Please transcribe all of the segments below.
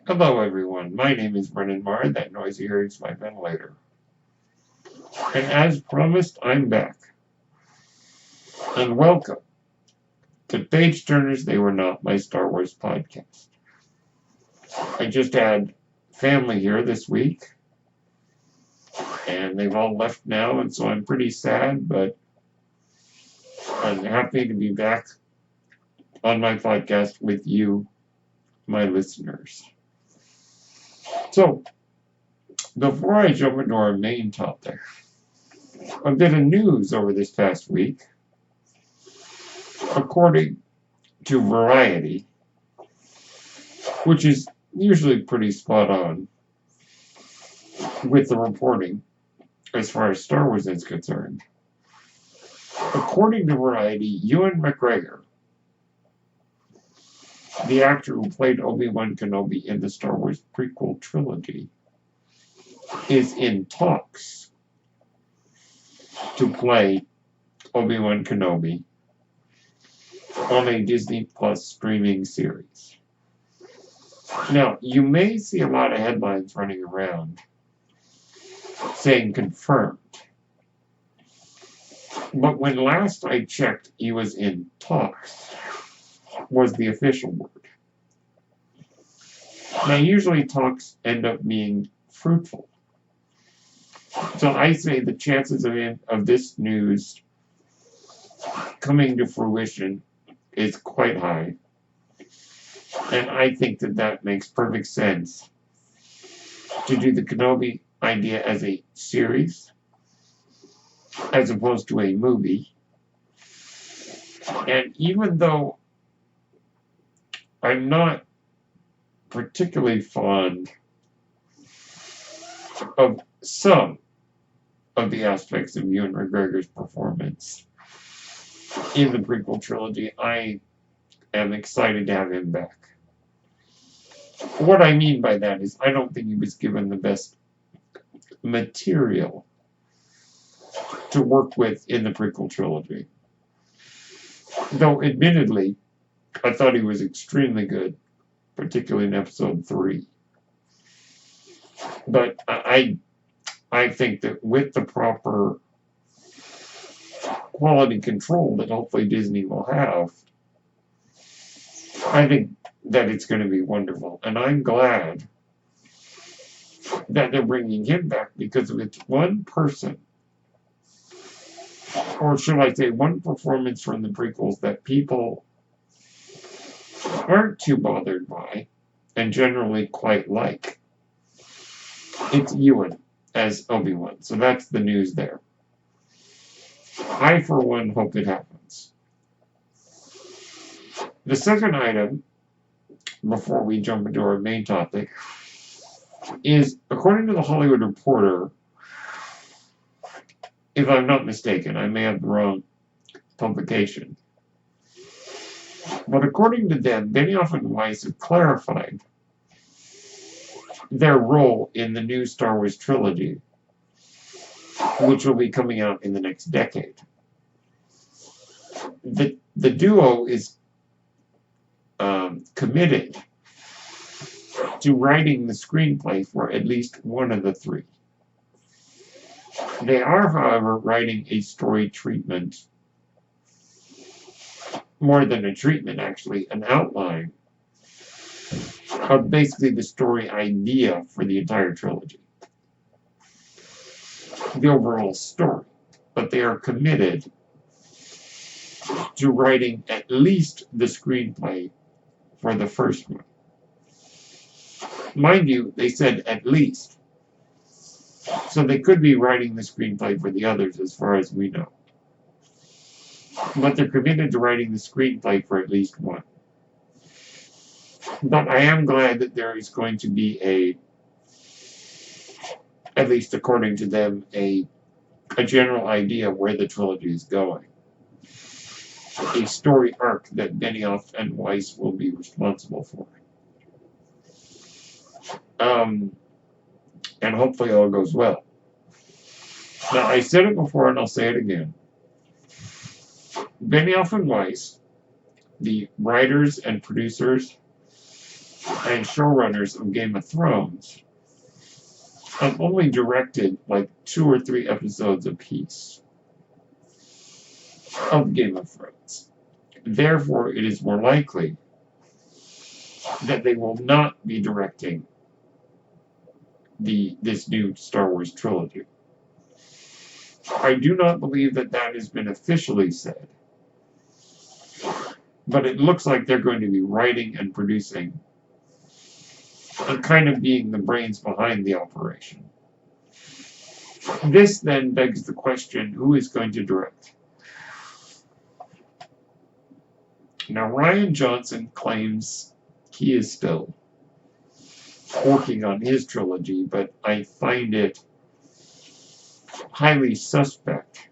Hello everyone, my name is Brennan Marr, that noise you hear is my ventilator. And as promised, I'm back. And welcome to Page Turners They Were Not, my Star Wars podcast. I just had family here this week, and they've all left now, and so I'm pretty sad, but I'm happy to be back on my podcast with you, my listeners. So, before I jump into our main topic, a bit of news over this past week. According to Variety, which is usually pretty spot on with the reporting as far as Star Wars is concerned, according to Variety, Ewan McGregor, the actor who played Obi-Wan Kenobi in the Star Wars prequel trilogy, is in talks to play Obi-Wan Kenobi on a Disney Plus streaming series. Now, you may see a lot of headlines running around saying confirmed, but when last I checked, he was in talks, was the official word. Now, usually talks end up being fruitful. So I say the chances of this news coming to fruition is quite high. And I think that makes perfect sense to do the Kenobi idea as a series as opposed to a movie. And even though I'm not particularly fond of some of the aspects of Ewan McGregor's performance in the prequel trilogy, I am excited to have him back. What I mean by that is I don't think he was given the best material to work with in the prequel trilogy. Though, admittedly, I thought he was extremely good, particularly in episode 3. But I think that with the proper quality control that hopefully Disney will have, I think that it's going to be wonderful. And I'm glad that they're bringing him back, because if it's one person, or should I say one performance from the prequels that people aren't too bothered by and generally quite like, it's Ewan as Obi-Wan. So that's the news there. I, for one, hope it happens. The second item, before we jump into our main topic, is, according to the Hollywood Reporter, if I'm not mistaken, I may have the wrong publication, but according to them, Benioff and Weiss have clarified their role in the new Star Wars trilogy, which will be coming out in the next decade. The duo is committed to writing the screenplay for at least one of the three. They are, however, writing a story treatment, more than a treatment actually, an outline of basically the story idea for the entire trilogy, the overall story. But they are committed to writing at least the screenplay for the first one. Mind you, they said at least. So they could be writing the screenplay for the others as far as we know. But they're committed to writing the screenplay for at least one. But I am glad that there is going to be at least according to them, a general idea of where the trilogy is going. A story arc that Benioff and Weiss will be responsible for. And hopefully all goes well. Now, I said it before and I'll say it again. Benioff and Weiss, the writers and producers and showrunners of Game of Thrones have only directed like 2 or 3 episodes apiece of Game of Thrones. Therefore, it is more likely that they will not be directing this new Star Wars trilogy. I do not believe that has been officially said, but it looks like they're going to be writing and producing and kind of being the brains behind the operation. This then begs the question, who is going to direct? Now, Rian Johnson claims he is still working on his trilogy, but I find it highly suspect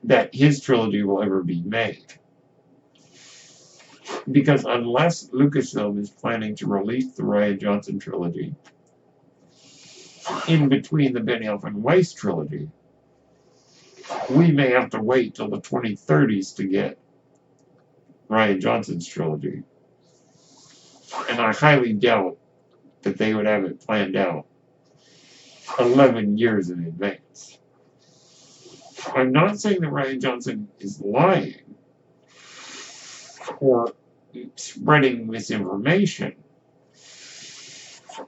that his trilogy will ever be made. Because unless Lucasfilm is planning to release the Rian Johnson trilogy in between the Benioff and Weiss trilogy, we may have to wait till the 2030s to get Rian Johnson's trilogy. And I highly doubt that they would have it planned out 11 years in advance. I'm not saying that Rian Johnson is lying or spreading misinformation.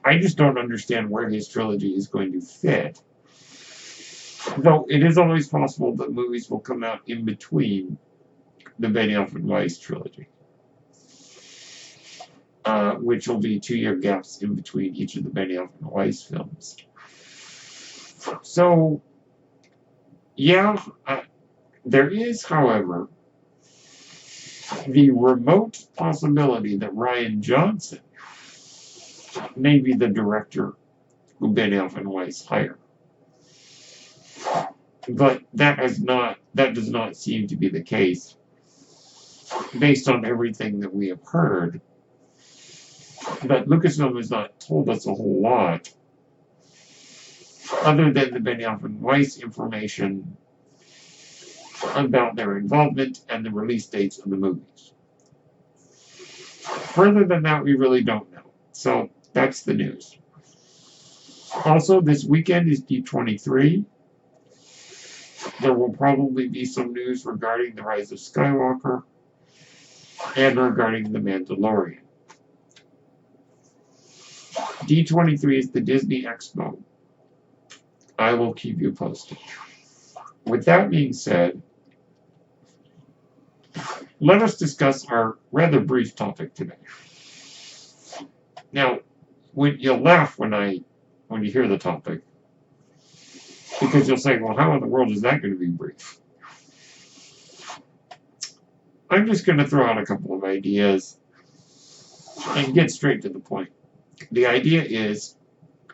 I just don't understand where his trilogy is going to fit. Though it is always possible that movies will come out in between the Benioff and Weiss trilogy, which will be 2-year gaps in between each of the Benioff and Weiss films. So, yeah, there is, however, the remote possibility that Rian Johnson may be the director who Benioff and Weiss hire. But that does not seem to be the case based on everything that we have heard. But Lucasfilm has not told us a whole lot other than the Benioff and Weiss information about their involvement and the release dates of the movies. Further than that, we really don't know. So that's the news. Also, this weekend is D23. There will probably be some news regarding the Rise of Skywalker and regarding The Mandalorian. D23 is the Disney Expo. I will keep you posted. With that being said, let us discuss our rather brief topic today. Now, you'll laugh when you hear the topic, because you'll say, well, how in the world is that going to be brief? I'm just going to throw out a couple of ideas and get straight to the point. The idea is,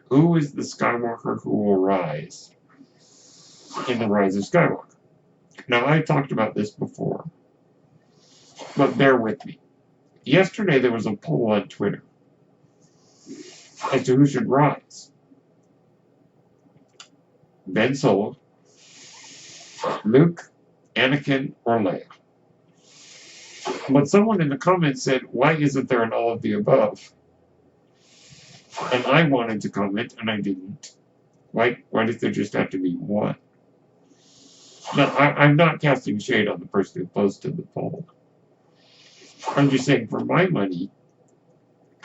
who is the Skywalker who will rise in The Rise of Skywalker? Now, I talked about this before, but bear with me. Yesterday, there was a poll on Twitter as to who should rise. Ben Solo, Luke, Anakin, or Leia. But someone in the comments said, why isn't there an all of the above? And I wanted to comment, and I didn't. Why does there just have to be one? Now, I'm not casting shade on the person who posted the poll. I'm just saying, for my money,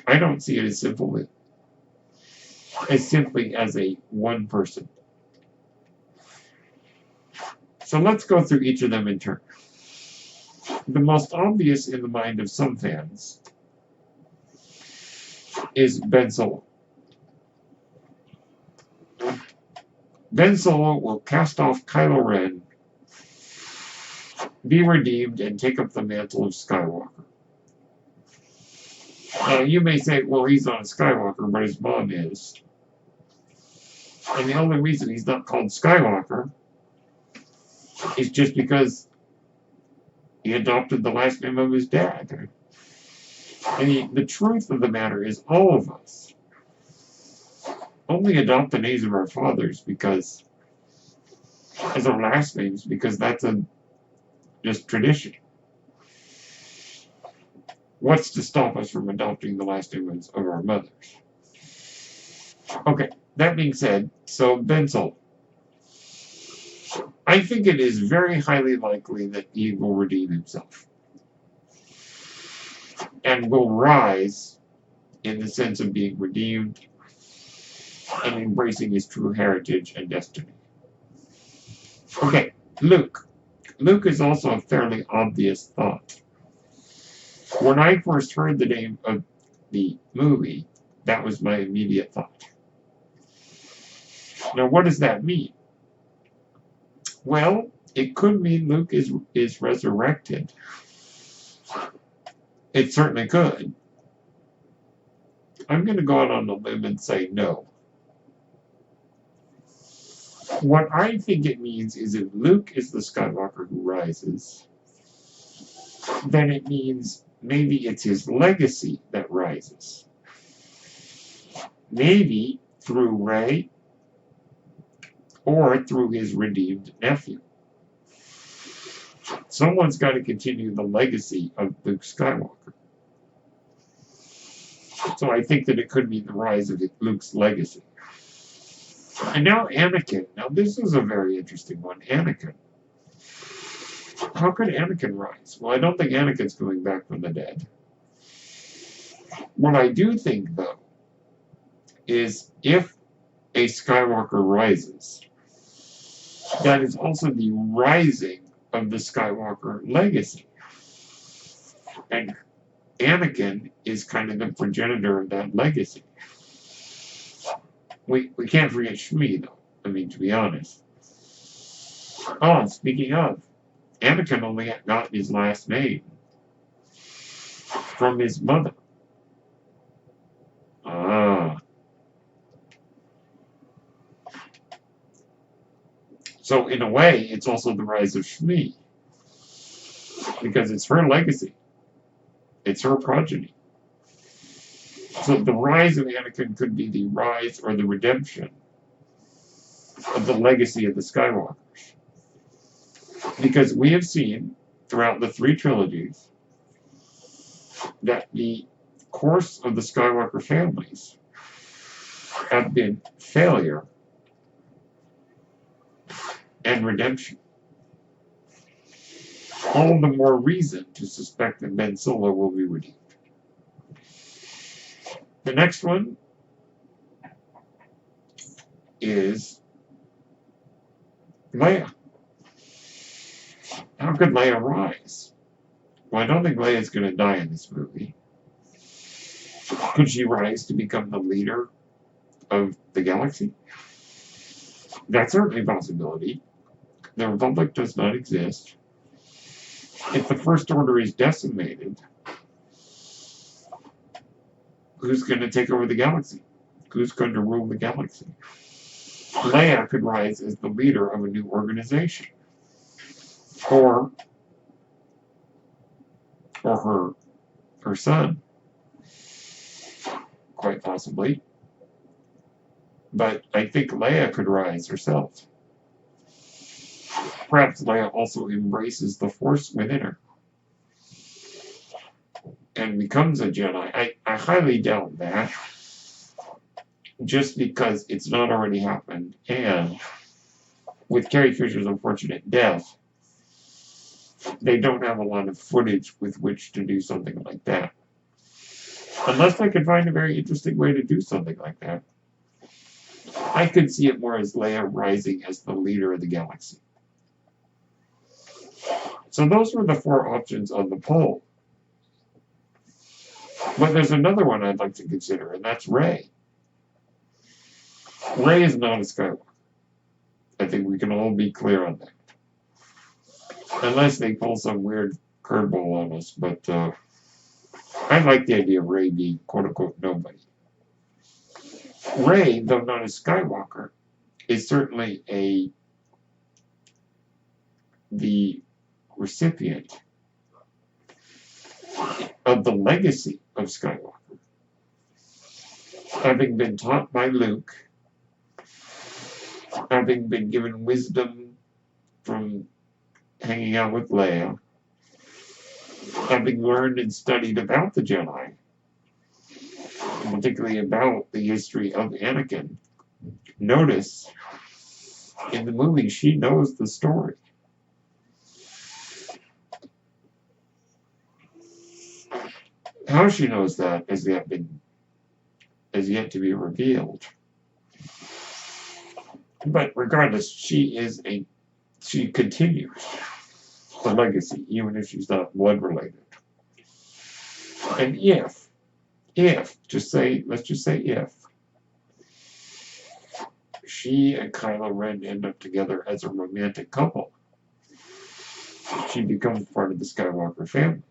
I don't see it as simply as a one person. So let's go through each of them in turn. The most obvious in the mind of some fans is Ben Solo. Ben Solo will cast off Kylo Ren, be redeemed, and take up the mantle of Skywalker. Now, you may say, well, he's not a Skywalker, but his mom is. And the only reason he's not called Skywalker is just because he adopted the last name of his dad. And the truth of the matter is, all of us only adopt the names of our fathers as our last names, because that's just tradition. What's to stop us from adopting the last names of our mothers? Okay, that being said, so Ben Solo. I think it is very highly likely that he will redeem himself and will rise in the sense of being redeemed and embracing his true heritage and destiny. Okay, Luke. Luke is also a fairly obvious thought. When I first heard the name of the movie, that was my immediate thought. Now, what does that mean? Well, it could mean Luke is resurrected. It certainly could. I'm going to go out on a limb and say no. What I think it means is if Luke is the Skywalker who rises, then it means maybe it's his legacy that rises. Maybe through Rey or through his redeemed nephew. Someone's got to continue the legacy of Luke Skywalker. So I think that it could be the rise of Luke's legacy. And now Anakin. Now this is a very interesting one. Anakin. How could Anakin rise? Well, I don't think Anakin's coming back from the dead. What I do think, though, is if a Skywalker rises, that is also the rising of the Skywalker legacy. And Anakin is kind of the progenitor of that legacy. We can't forget Shmi, though. I mean, to be honest. Oh, speaking of, Anakin only got his last name from his mother. Ah. So, in a way, it's also the rise of Shmi. Because it's her legacy. It's her progeny. So the rise of Anakin could be the rise or the redemption of the legacy of the Skywalkers. Because we have seen throughout the 3 trilogies that the course of the Skywalker families have been failure and redemption. All the more reason to suspect that Ben Solo will be redeemed. The next one is Leia. How could Leia rise? Well, I don't think Leia's going to die in this movie. Could she rise to become the leader of the galaxy? That's certainly a possibility. The Republic does not exist. If the First Order is decimated, who's going to take over the galaxy? Who's going to rule the galaxy? Leia could rise as the leader of a new organization. Or her son. Quite possibly. But I think Leia could rise herself. Perhaps Leia also embraces the Force within her and becomes a Jedi. I highly doubt that, just because it's not already happened, and with Carrie Fisher's unfortunate death, they don't have a lot of footage with which to do something like that. Unless I could find a very interesting way to do something like that. I could see it more as Leia rising as the leader of the galaxy. So those were the 4 options on the poll. But there's another one I'd like to consider, and that's Rey. Rey is not a Skywalker. I think we can all be clear on that. Unless they pull some weird curveball on us, but I like the idea of Rey being quote-unquote nobody. Rey, though not a Skywalker, is certainly the recipient of the legacy of Skywalker. Having been taught by Luke, having been given wisdom from hanging out with Leia, having learned and studied about the Jedi, and particularly about the history of Anakin, notice in the movie she knows the story. How she knows that has yet to be revealed. But regardless, she continues the legacy, even if she's not blood related. And let's just say if she and Kylo Ren end up together as a romantic couple, she becomes part of the Skywalker family.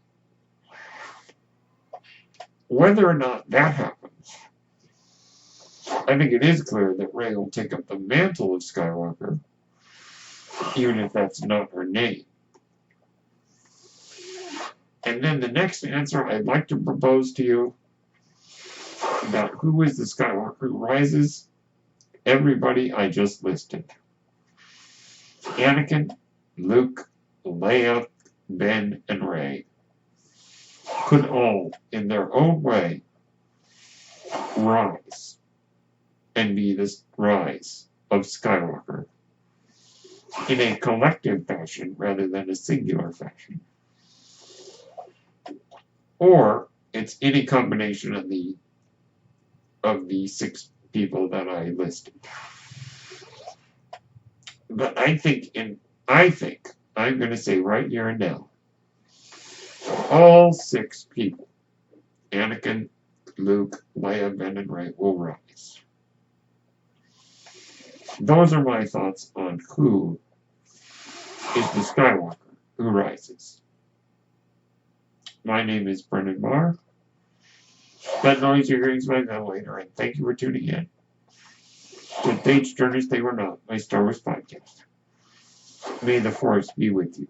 Whether or not that happens, I think it is clear that Rey will take up the mantle of Skywalker, even if that's not her name. And then the next answer I'd like to propose to you about who is the Skywalker who rises, everybody I just listed. Anakin, Luke, Leia, Ben, and Rey could all, in their own way, rise and be this rise of Skywalker in a collective fashion rather than a singular fashion. Or it's any combination of the 6 people that I listed. But I think I'm going to say right here and now, all 6 people, Anakin, Luke, Leia, Ben, and Rey, will rise. Those are my thoughts on who is the Skywalker who rises. My name is Brendan Marr. That noise you're hearing is my ventilator, and thank you for tuning in to Dates, Journeys They Were Not, my Star Wars podcast. May the Force be with you.